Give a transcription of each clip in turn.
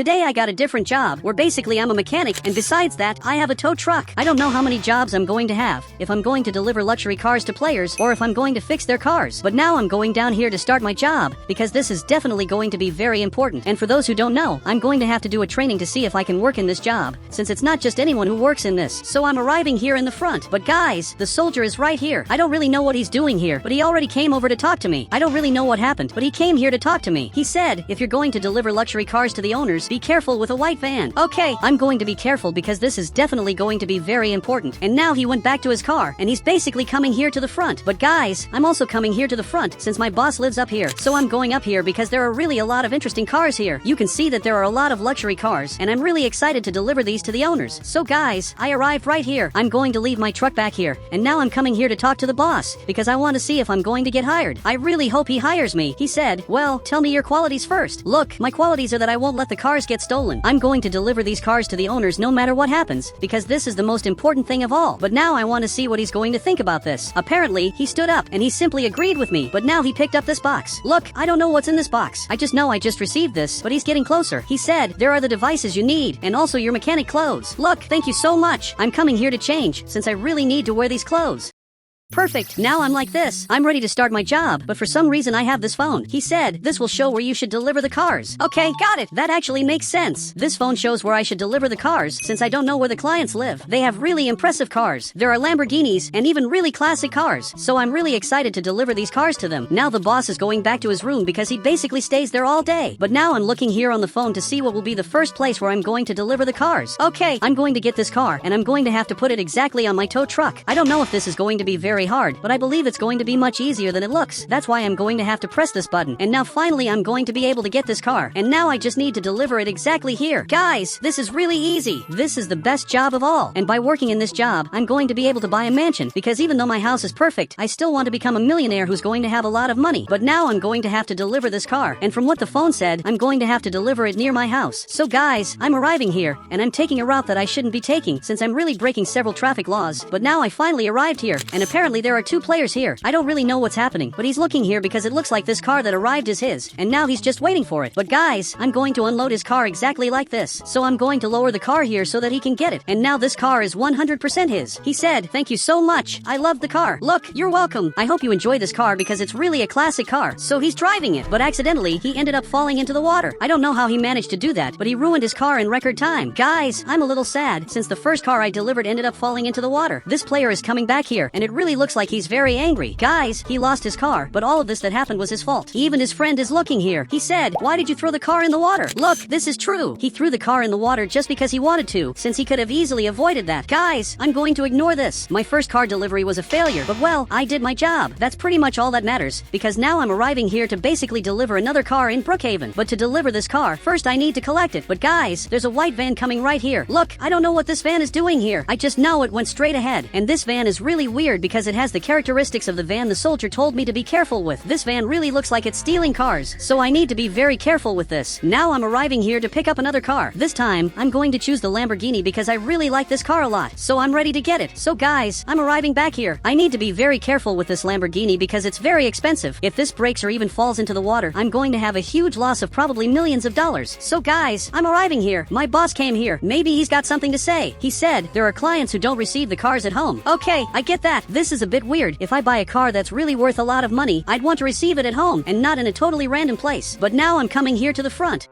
today I got a different job, where basically I'm a mechanic, and besides that, I have a tow truck. I don't know how many jobs I'm going to have, if I'm going to deliver luxury cars to players, or if I'm going to fix their cars. But now I'm going down here to start my job, because this is definitely going to be very important. And for those who don't know, I'm going to have to do a training to see if I can work in this job, since it's not just anyone who works in this. So I'm arriving here in the front. But guys, the soldier is right here. I don't really know what he's doing here, but he already came over to talk to me. I don't really know what happened, but he came here to talk to me. He said, if you're going to deliver luxury cars to the owners, be careful with a white van. Okay, I'm going to be careful because this is definitely going to be very important. And now he went back to his car, and he's basically coming here to the front. But guys, I'm also coming here to the front since my boss lives up here. So I'm going up here because there are really a lot of interesting cars here. You can see that there are a lot of luxury cars, and I'm really excited to deliver these to the owners. So guys, I arrived right here. I'm going to leave my truck back here, and now I'm coming here to talk to the boss because I want to see if I'm going to get hired. I really hope he hires me. He said, well, tell me your qualities first. Look, my qualities are that I won't let the cars get stolen. I'm going to deliver these cars to the owners no matter what happens, because this is the most important thing of all. But now I want to see what he's going to think about this. Apparently, he stood up, and he simply agreed with me, but now he picked up this box. Look, I don't know what's in this box. I just know I just received this, but he's getting closer. He said, there are the devices you need, and also your mechanic clothes. Look, thank you so much. I'm coming here to change, since I really need to wear these clothes. Perfect. Now I'm like this. I'm ready to start my job, but for some reason I have this phone. He said, this will show where you should deliver the cars. Okay, got it. That actually makes sense. This phone shows where I should deliver the cars, since I don't know where the clients live. They have really impressive cars. There are Lamborghinis, and even really classic cars. So I'm really excited to deliver these cars to them. Now the boss is going back to his room because he basically stays there all day. But now I'm looking here on the phone to see what will be the first place where I'm going to deliver the cars. Okay, I'm going to get this car, and I'm going to have to put it exactly on my tow truck. I don't know if this is going to be very hard, but I believe it's going to be much easier than it looks. That's why I'm going to have to press this button. And now finally I'm going to be able to get this car. And now I just need to deliver it exactly here. Guys, this is really easy. This is the best job of all. And by working in this job, I'm going to be able to buy a mansion, because even though my house is perfect, I still want to become a millionaire who's going to have a lot of money. But now I'm going to have to deliver this car. And from what the phone said, I'm going to have to deliver it near my house. So guys, I'm arriving here, and I'm taking a route that I shouldn't be taking, since I'm really breaking several traffic laws. But now I finally arrived here, and apparently there are 2 players here. I don't really know what's happening, but he's looking here because it looks like this car that arrived is his, and now he's just waiting for it. But guys, I'm going to unload his car exactly like this. So I'm going to lower the car here so that he can get it. And now this car is 100% his. He said, thank you so much. I love the car. Look, you're welcome. I hope you enjoy this car because it's really a classic car. So he's driving it, but accidentally, he ended up falling into the water. I don't know how he managed to do that, but he ruined his car in record time. Guys, I'm a little sad, since the first car I delivered ended up falling into the water. This player is coming back here, and it really looks like he's very angry. Guys, he lost his car, but all of this that happened was his fault. Even his friend is looking here. He said, why did you throw the car in the water? Look, this is true. He threw the car in the water just because he wanted to, since he could have easily avoided that. Guys, I'm going to ignore this. My first car delivery was a failure, but well, I did my job. That's pretty much all that matters, because now I'm arriving here to basically deliver another car in Brookhaven. But to deliver this car, first I need to collect it. But guys, there's a white van coming right here. Look, I don't know what this van is doing here. I just know it went straight ahead. And this van is really weird because it has the characteristics of the van the soldier told me to be careful with. This van really looks like it's stealing cars, so I need to be very careful with this. Now I'm arriving here to pick up another car. This time, I'm going to choose the Lamborghini because I really like this car a lot, so I'm ready to get it. So guys, I'm arriving back here. I need to be very careful with this Lamborghini because it's very expensive. If this breaks or even falls into the water, I'm going to have a huge loss of probably millions of dollars. So guys, I'm arriving here. My boss came here. Maybe he's got something to say. He said, there are clients who don't receive the cars at home. Okay, I get that. This is a bit weird. If I buy a car that's really worth a lot of money, I'd want to receive it at home and not in a totally random place. But now I'm coming here to the front.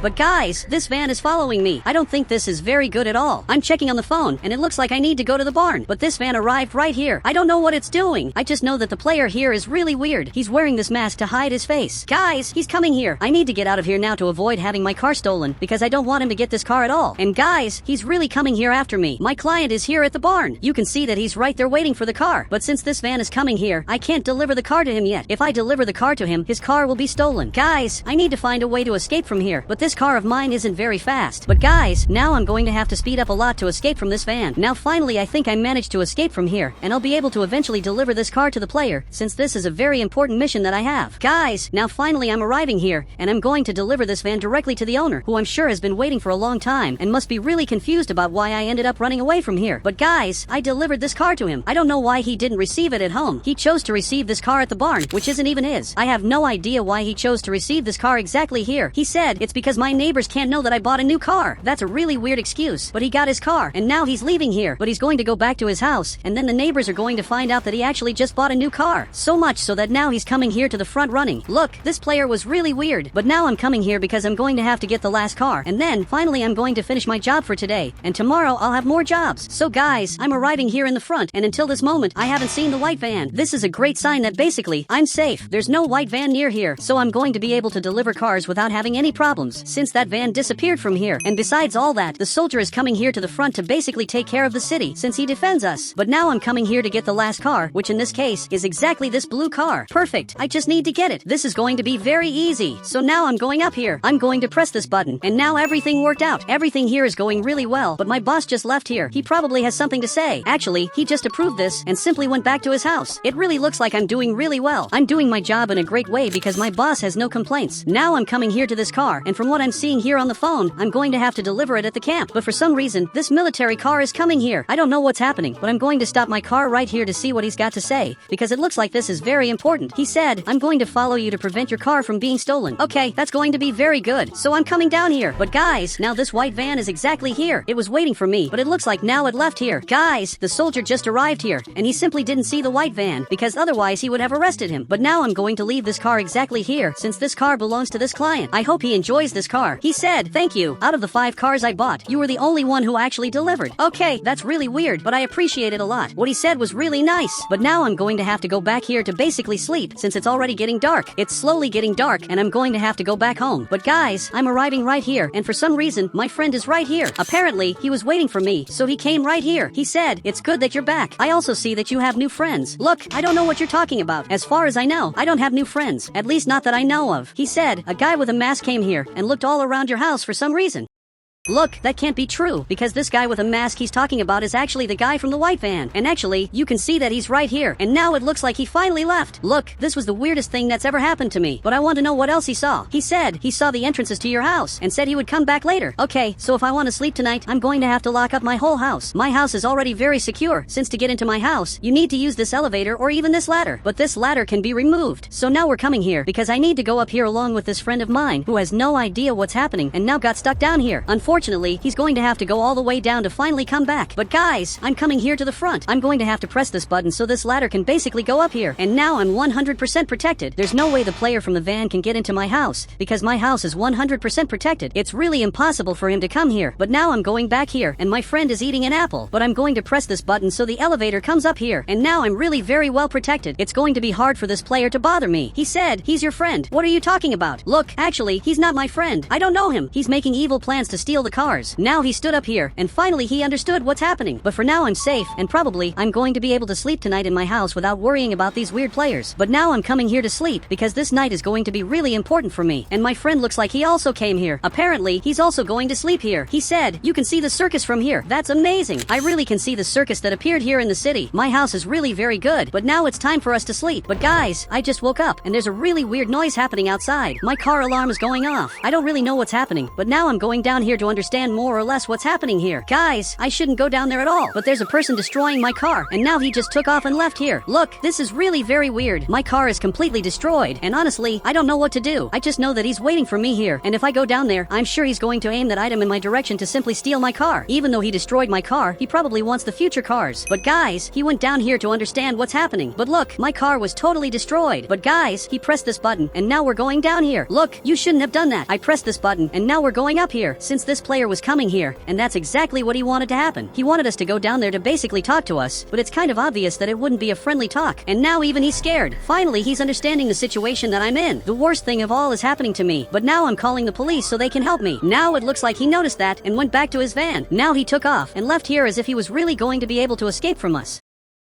But guys, this van is following me. I don't think this is very good at all. I'm checking on the phone, and it looks like I need to go to the barn. But this van arrived right here. I don't know what it's doing. I just know that the player here is really weird. He's wearing this mask to hide his face. Guys, he's coming here. I need to get out of here now to avoid having my car stolen, because I don't want him to get this car at all. And guys, he's really coming here after me. My client is here at the barn. You can see that he's right there waiting for the car. But since this van is coming here, I can't deliver the car to him yet. If I deliver the car to him, his car will be stolen. Guys, I need to find a way to escape from here. But this car of mine isn't very fast. But guys, now I'm going to have to speed up a lot to escape from this van. Now finally I think I managed to escape from here, and I'll be able to eventually deliver this car to the player, since this is a very important mission that I have. Guys, now finally I'm arriving here, and I'm going to deliver this van directly to the owner, who I'm sure has been waiting for a long time, and must be really confused about why I ended up running away from here. But guys, I delivered this car to him. I don't know why he didn't receive it at home. He chose to receive this car at the barn, which isn't even his. I have no idea why he chose to receive this car exactly here. He said, it's because my neighbors can't know that I bought a new car. That's a really weird excuse. But he got his car, and now he's leaving here. But he's going to go back to his house, and then the neighbors are going to find out that he actually just bought a new car. So much so that now he's coming here to the front running. Look, this player was really weird. But now I'm coming here because I'm going to have to get the last car. And then, finally I'm going to finish my job for today. And tomorrow I'll have more jobs. So guys, I'm arriving here in the front, and until this moment, I haven't seen the white van. This is a great sign that basically, I'm safe. There's no white van near here, so I'm going to be able to deliver cars without having any problems, since that van disappeared from here. And besides all that, the soldier is coming here to the front to basically take care of the city, since he defends us. But now I'm coming here to get the last car, which in this case, is exactly this blue car. Perfect. I just need to get it. This is going to be very easy. So now I'm going up here. I'm going to press this button, and now everything worked out. Everything here is going really well, but my boss just left here. He probably has something to say. Actually, he just approved this and simply went back to his house. It really looks like I'm doing really well. I'm doing my job in a great way because my boss has no complaints. Now I'm coming here to this car, and from what I'm seeing here on the phone, I'm going to have to deliver it at the camp. But for some reason, this military car is coming here. I don't know what's happening, but I'm going to stop my car right here to see what he's got to say, because it looks like this is very important. He said, I'm going to follow you to prevent your car from being stolen. Okay, that's going to be very good. So I'm coming down here. But guys, now this white van is exactly here. It was waiting for me, but it looks like now it left here. Guys, the soldier just arrived here, and he simply didn't see the white van, because otherwise he would have arrested him. But now I'm going to leave this car exactly here, since this car belongs to this client. I hope he enjoys this car. He said, thank you. Out of the 5 cars I bought, you were the only one who actually delivered. Okay, that's really weird, but I appreciate it a lot. What he said was really nice. But now I'm going to have to go back here to basically sleep, since it's already getting dark. It's slowly getting dark, and I'm going to have to go back home. But guys, I'm arriving right here, and for some reason, my friend is right here. Apparently, he was waiting for me, so he came right here. He said, it's good that you're back. I also see that you have new friends. Look, I don't know what you're talking about. As far as I know, I don't have new friends. At least not that I know of. He said, a guy with a mask came here and looked all around your house for some reason. Look, that can't be true, because this guy with a mask he's talking about is actually the guy from the white van. And actually, you can see that he's right here, and now it looks like he finally left. Look, this was the weirdest thing that's ever happened to me, but I want to know what else he saw. He said he saw the entrances to your house, and said he would come back later. Okay, so if I want to sleep tonight, I'm going to have to lock up my whole house. My house is already very secure, since to get into my house, you need to use this elevator or even this ladder. But this ladder can be removed. So now we're coming here, because I need to go up here along with this friend of mine, who has no idea what's happening, and now got stuck down here. Unfortunately, he's going to have to go all the way down to finally come back. But guys, I'm coming here to the front. I'm going to have to press this button so this ladder can basically go up here. And now I'm 100% protected. There's no way the player from the van can get into my house, because my house is 100% protected. It's really impossible for him to come here. But now I'm going back here, and my friend is eating an apple. But I'm going to press this button so the elevator comes up here. And now I'm really very well protected. It's going to be hard for this player to bother me. He said, he's your friend. What are you talking about? Look, actually, he's not my friend. I don't know him. He's making evil plans to steal the cars. Now he stood up here, and finally he understood what's happening. But for now I'm safe, and probably I'm going to be able to sleep tonight in my house without worrying about these weird players. But now I'm coming here to sleep, because this night is going to be really important for me. And my friend looks like he also came here. Apparently, he's also going to sleep here. He said, you can see the circus from here. That's amazing. I really can see the circus that appeared here in the city. My house is really very good, but now it's time for us to sleep. But guys, I just woke up, and there's a really weird noise happening outside. My car alarm is going off. I don't really know what's happening, but now I'm going down here to understand more or less what's happening here. Guys, I shouldn't go down there at all, but there's a person destroying my car, and now he just took off and left here. Look, this is really very weird. My car is completely destroyed, and honestly, I don't know what to do. I just know that he's waiting for me here, and if I go down there, I'm sure he's going to aim that item in my direction to simply steal my car. Even though he destroyed my car, he probably wants the future cars. But guys, he went down here to understand what's happening. But look, my car was totally destroyed. But guys, he pressed this button, and now we're going down here. Look, you shouldn't have done that. I pressed this button, and now we're going up here, since this player was coming here, and that's exactly what he wanted to happen. He wanted us to go down there to basically talk to us, but it's kind of obvious that it wouldn't be a friendly talk, and now even he's scared. Finally, he's understanding the situation that I'm in. The worst thing of all is happening to me, but now I'm calling the police so they can help me. Now it looks like he noticed that and went back to his van. Now he took off and left here as if he was really going to be able to escape from us.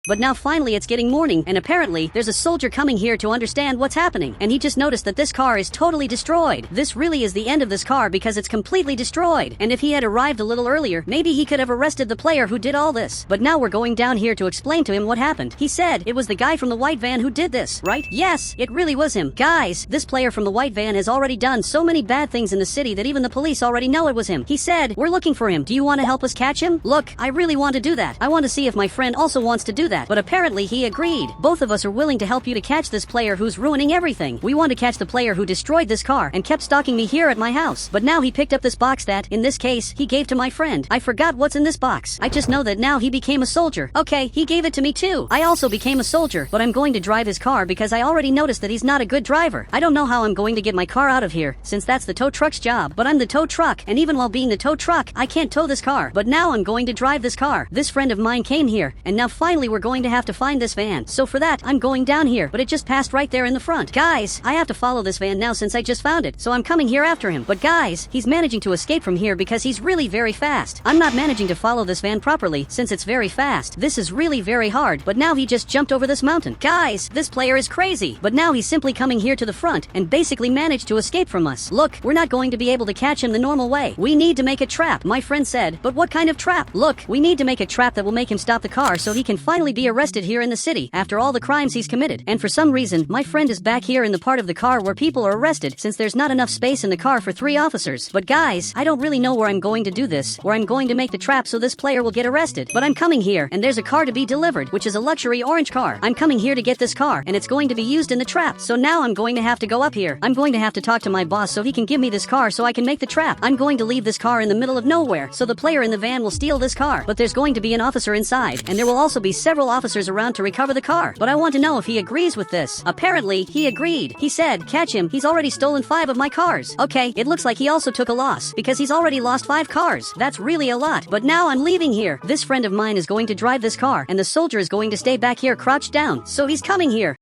But now finally it's getting morning, and apparently there's a soldier coming here to understand what's happening, and he just noticed that this car is totally destroyed. This really is the end of this car because it's completely destroyed, and if he had arrived a little earlier, maybe he could have arrested the player who did all this. But now we're going down here to explain to him what happened. He said it was the guy from the white van who did this, right? Yes, it really was him. Guys, this player from the white van has already done so many bad things in the city that even the police already know it was him. He said, we're looking for him. Do you want to help us catch him? Look, I really want to do that. I want to see if my friend also wants to do that, but apparently he agreed. Both of us are willing to help you to catch this player who's ruining everything. We want to catch the player who destroyed this car and kept stalking me here at my house. But now he picked up this box that, in this case, he gave to my friend. I forgot what's in this box. I just know that now he became a soldier. Okay, he gave it to me too. I also became a soldier, but I'm going to drive his car because I already noticed that he's not a good driver. I don't know how I'm going to get my car out of here, since that's the tow truck's job. But I'm the tow truck, and even while being the tow truck, I can't tow this car. But now I'm going to drive this car. This friend of mine came here, and now finally we're going to have to find this van. So for that, I'm going down here, but it just passed right there in the front. Guys, I have to follow this van now since I just found it, so I'm coming here after him. But guys, he's managing to escape from here because he's really very fast. I'm not managing to follow this van properly since it's very fast. This is really very hard, but now he just jumped over this mountain. Guys, this player is crazy. But now he's simply coming here to the front and basically managed to escape from us. Look, we're not going to be able to catch him the normal way. We need to make a trap, my friend said. But what kind of trap? Look, we need to make a trap that will make him stop the car so he can finally be arrested here in the city after all the crimes he's committed. And for some reason, my friend is back here in the part of the car where people are arrested since there's not enough space in the car for 3 officers. But guys, I don't really know where I'm going to do this, where I'm going to make the trap so this player will get arrested. But I'm coming here, and there's a car to be delivered, which is a luxury orange car. I'm coming here to get this car, and it's going to be used in the trap. So now I'm going to have to go up here. I'm going to have to talk to my boss so he can give me this car so I can make the trap. I'm going to leave this car in the middle of nowhere, so the player in the van will steal this car. But there's going to be an officer inside, and there will also be several officers around to recover the car. But I want to know if he agrees with this. Apparently, he agreed. He said, catch him, he's already stolen 5 of my cars. Okay, it looks like he also took a loss, because he's already lost 5 cars. That's really a lot. But now I'm leaving here. This friend of mine is going to drive this car, and the soldier is going to stay back here crouched down. So he's coming here.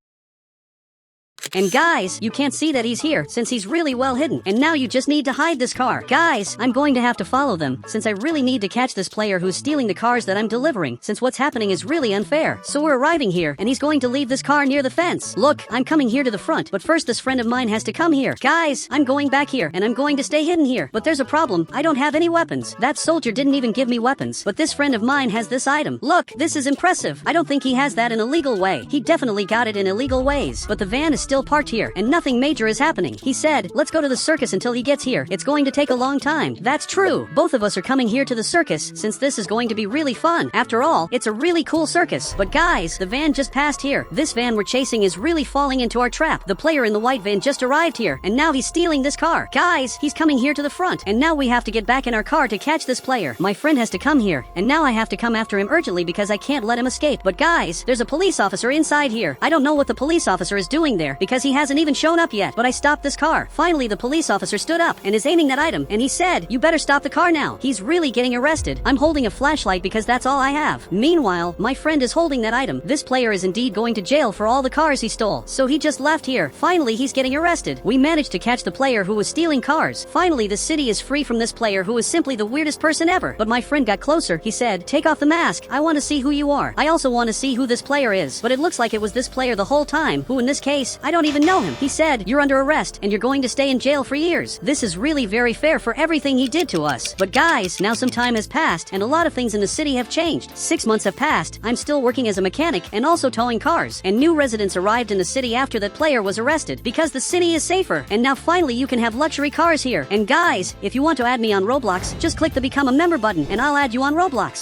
And guys, you can't see that he's here since he's really well hidden. And now you just need to hide this car. Guys, I'm going to have to follow them since I really need to catch this player who's stealing the cars that I'm delivering, since what's happening is really unfair. So we're arriving here and he's going to leave this car near the fence. Look, I'm coming here to the front, but first this friend of mine has to come here. Guys, I'm going back here and I'm going to stay hidden here. But there's a problem. I don't have any weapons. That soldier didn't even give me weapons. But this friend of mine has this item. Look, this is impressive. I don't think he has that in a legal way. He definitely got it in illegal ways. But the van is still parked here and nothing major is happening. He said, let's go to the circus until he gets here. It's going to take a long time. That's true. Both of us are coming here to the circus since this is going to be really fun. After all, it's a really cool circus. But guys, the van just passed here. This van we're chasing is really falling into our trap. The player in the white van just arrived here and now he's stealing this car. Guys, he's coming here to the front and now we have to get back in our car to catch this player. My friend has to come here and now I have to come after him urgently because I can't let him escape. But guys, there's a police officer inside here. I don't know what the police officer is doing there because he hasn't even shown up yet, but I stopped this car. Finally, the police officer stood up and is aiming that item, and he said, you better stop the car now. He's really getting arrested. I'm holding a flashlight because that's all I have. Meanwhile, my friend is holding that item. This player is indeed going to jail for all the cars he stole, so he just left here. Finally, he's getting arrested. We managed to catch the player who was stealing cars. Finally, the city is free from this player who is simply the weirdest person ever. But my friend got closer. He said, take off the mask. I want to see who you are. I also want to see who this player is. But it looks like it was this player the whole time, who in this case, I don't even know him. He said, you're under arrest and you're going to stay in jail for years. This is really very fair for everything he did to us. But guys, now some time has passed and a lot of things in the city have changed. 6 months have passed. I'm still working as a mechanic and also towing cars. And new residents arrived in the city after that player was arrested because the city is safer. And now finally you can have luxury cars here. And guys, if you want to add me on Roblox, just click the become a member button and I'll add you on Roblox.